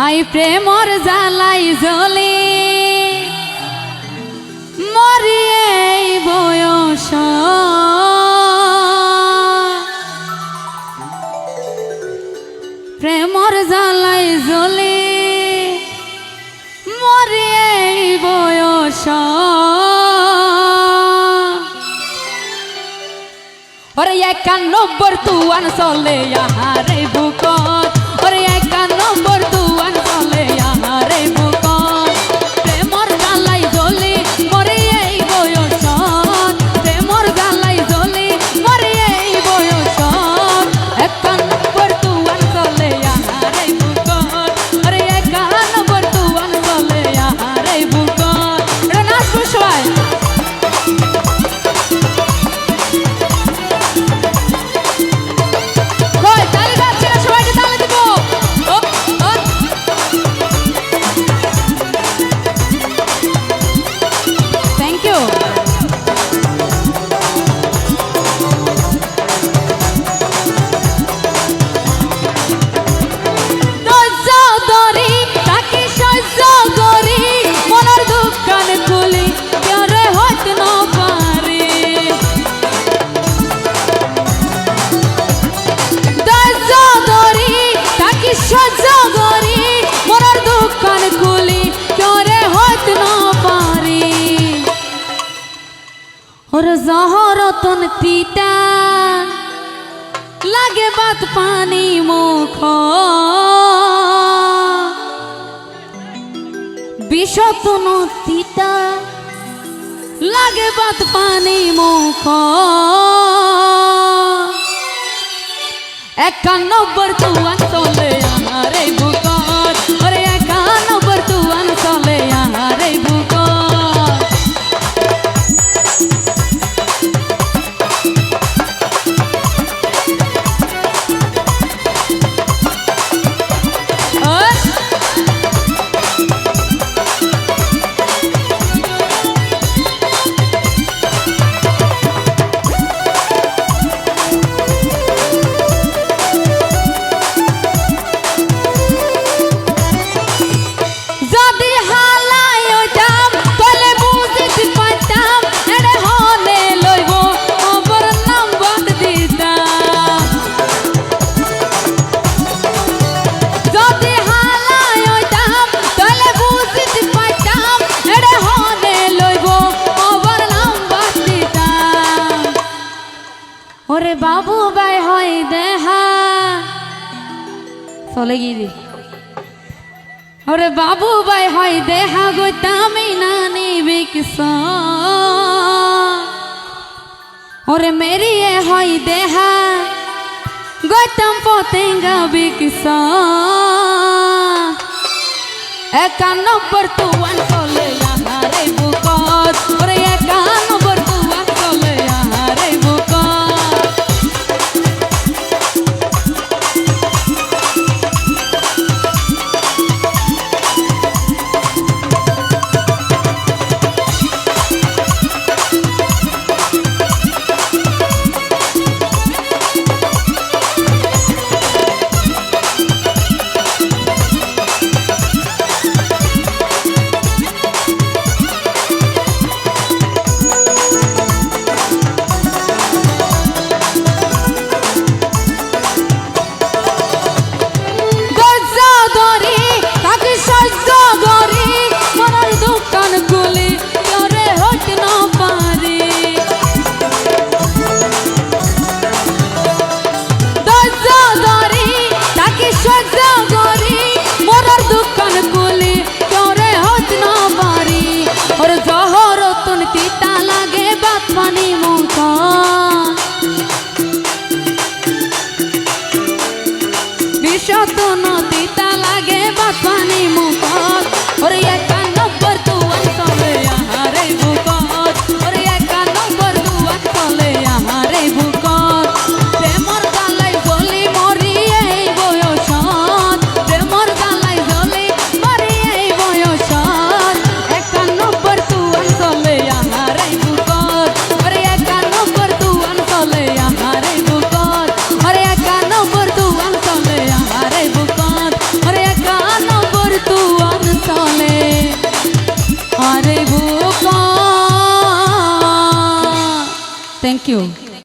I প্রেমর জ্বালাই জ্বলে মরিয়ে বয়স প্রেমর জ্বালাই জ্বলে মরিয়ে বয়স ওরে 91 তুয়ান চলে আহারে বুকত ওরে 91 তুয়ান চলে আহারে বুকত প্রেমর জ্বালাই জ্বলে মরে এই বয়স প্রেমর জ্বালাই জ্বলে মরে এই বয়স 91 তুয়ান চলে আহারে বুকত ওরে 91 তুয়ান চলে আহারে বুকত এটা নাচবো সবাই জহরতন তিতা লাগে বাত পানি মুখ বিষতন তিতা লাগে বাত পানি মুখ 91 তুয়ান চলে আহারে বুকত ওরে 91 তুয়ান চলে আহারে বুকত ওরে বাবু বাই হয় দেহা চলে গিয়ে ওরে বাবু বাই হয় দেহা গইতামি না নিবি কিস ওরে মেরিয়ে হয় দেহা গইতাম পতেঙ্গা বিকিস 91 তুয়ান চলে আহারে বুকত ওরে 91 তুয়ান চলে আহারে বুকত থ্যাংক ইউ।